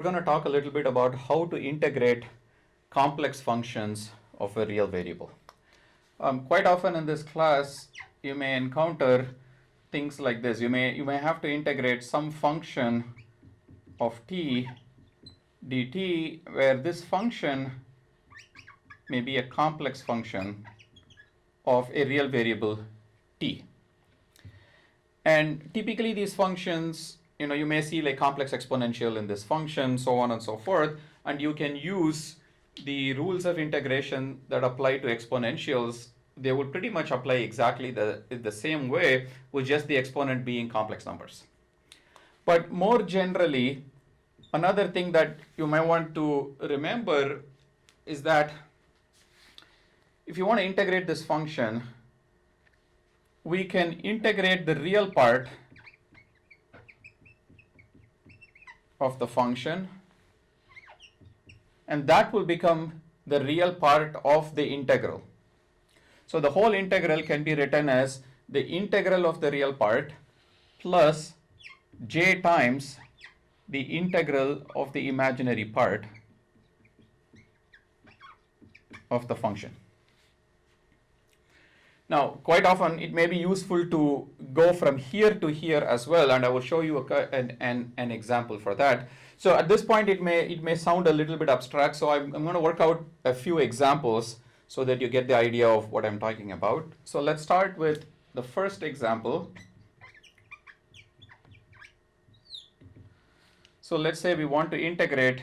We're going to talk a little bit about how to integrate complex functions of a real variable. Quite often in this class, you may encounter things like this. You may have to integrate some function of t dt, where this function may be a complex function of a real variable t. And typically these functions, you may see like complex exponential in this function, so on and so forth, and you can use the rules of integration that apply to exponentials. They will pretty much apply exactly the same way, with just the exponent being complex numbers. But more generally, another thing that you might want to remember is that if you want to integrate this function, we can integrate the real part of the function, and that will become the real part of the integral. So the whole integral can be written as the integral of the real part plus j times the integral of the imaginary part of the function. Now, quite often it may be useful to go from here to here as well, and I will show you an example for that. So at this point, it may sound a little bit abstract, so I'm going to work out a few examples so that you get the idea of what I'm talking about. So let's start with the first example. So let's say we want to integrate.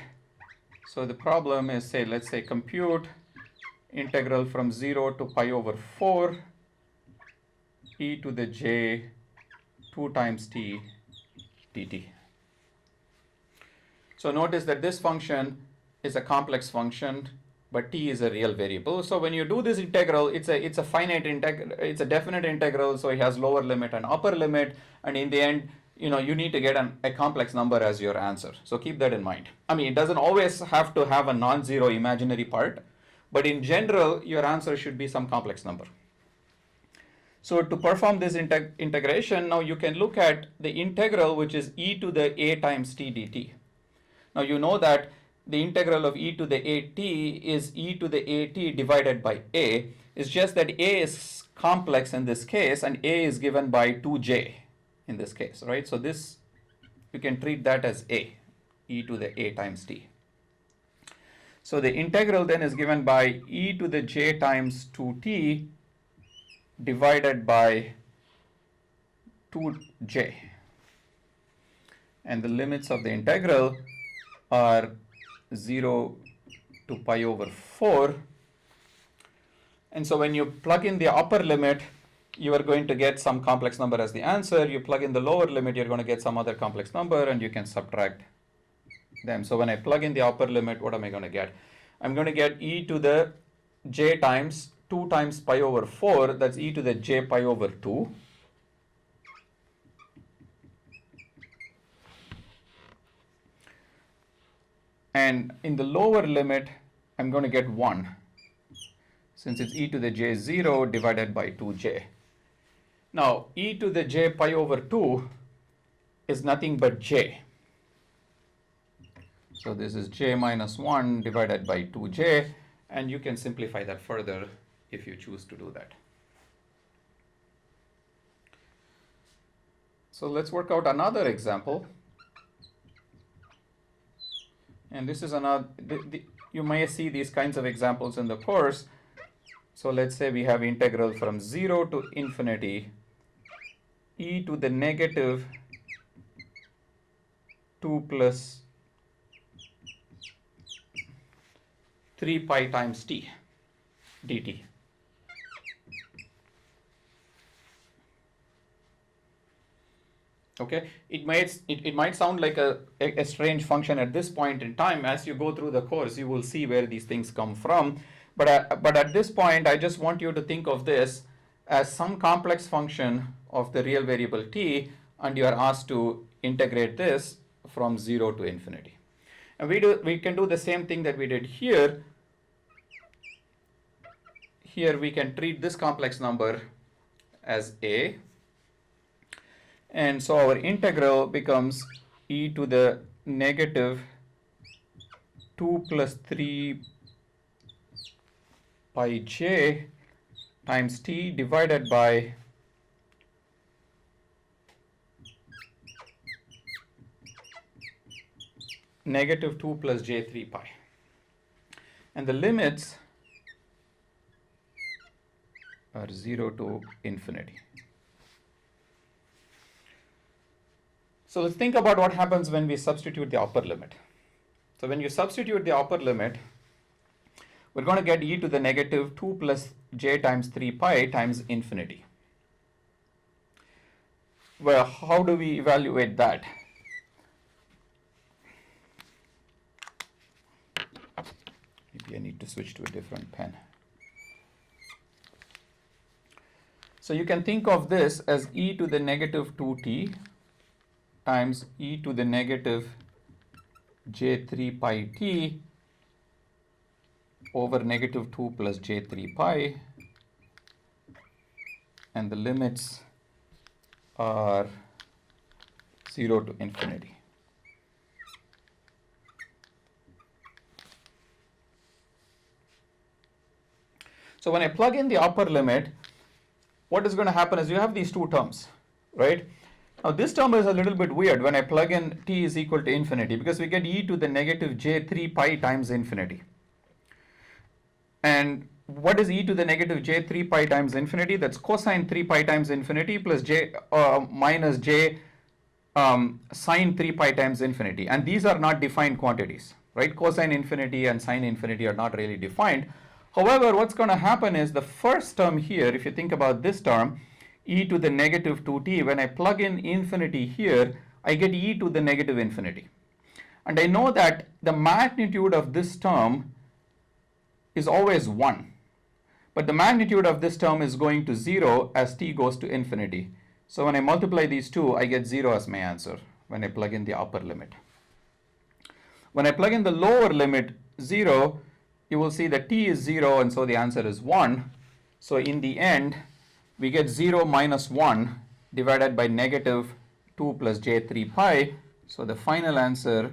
So the problem is, let's say compute integral from 0 to pi over 4 e to the j 2 times t dt. So notice that this function is a complex function, but t is a real variable. So when you do this integral, it's a finite integral, it's a definite integral, so it has lower limit and upper limit, and in the end, you need to get a complex number as your answer. So keep that in mind. I mean, it doesn't always have to have a non-zero imaginary part, but in general, your answer should be some complex number. So to perform this integration, now you can look at the integral, which is e to the a times t dt. Now you know that the integral of e to the at is e to the at divided by a. It's just that a is complex in this case, and a is given by 2j in this case, right? So this, you can treat that as a, e to the a times t. So the integral then is given by e to the j times 2t divided by 2j. And the limits of the integral are 0 to pi over 4. And so when you plug in the upper limit, you are going to get some complex number as the answer. You plug in the lower limit, you're going to get some other complex number, and you can subtract them. So when I plug in the upper limit, what am I going to get? I'm going to get e to the j times 2 times pi over 4, that's e to the j pi over 2. And in the lower limit, I'm going to get 1, since it's e to the j 0 divided by 2j. Now, e to the j pi over 2 is nothing but j. So this is j minus 1 divided by 2j, and you can simplify that further if you choose to do that. So let's work out another example. And this is another, you may see these kinds of examples in the course. So let's say we have integral from 0 to infinity e to the negative 2 plus 3 pi times t dt. Okay, it might sound like a strange function at this point in time. As you go through the course, you will see where these things come from. But at this point, I just want you to think of this as some complex function of the real variable t, and you are asked to integrate this from 0 to infinity. And we can do the same thing that we did here. Here we can treat this complex number as a. And so our integral becomes e to the negative 2 plus 3 pi j times t divided by negative 2 plus j3 pi. And the limits are 0 to infinity. So let's think about what happens when we substitute the upper limit. So when you substitute the upper limit, we're going to get e to the negative 2 plus j times 3 pi times infinity. Well, how do we evaluate that? Maybe I need to switch to a different pen. So you can think of this as e to the negative 2t times e to the negative j3 pi t over negative 2 plus j3 pi, and the limits are 0 to infinity. So when I plug in the upper limit, what is going to happen is you have these two terms, right? Now this term is a little bit weird when I plug in t is equal to infinity, because we get e to the negative j3 pi times infinity. And what is e to the negative j3 pi times infinity? That's cosine 3 pi times infinity plus j minus j sine 3 pi times infinity. And these are not defined quantities, right? Cosine infinity and sine infinity are not really defined. However, what's going to happen is the first term here, if you think about this term, e to the negative 2t, when I plug in infinity here, I get e to the negative infinity. And I know that the magnitude of this term is always 1. But the magnitude of this term is going to 0 as t goes to infinity. So when I multiply these two, I get 0 as my answer when I plug in the upper limit. When I plug in the lower limit 0, you will see that t is 0, and so the answer is 1. So in the end, we get 0 minus 1 divided by negative 2 plus j3 pi. So the final answer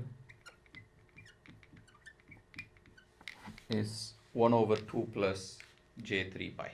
is 1 over 2 plus j3 pi.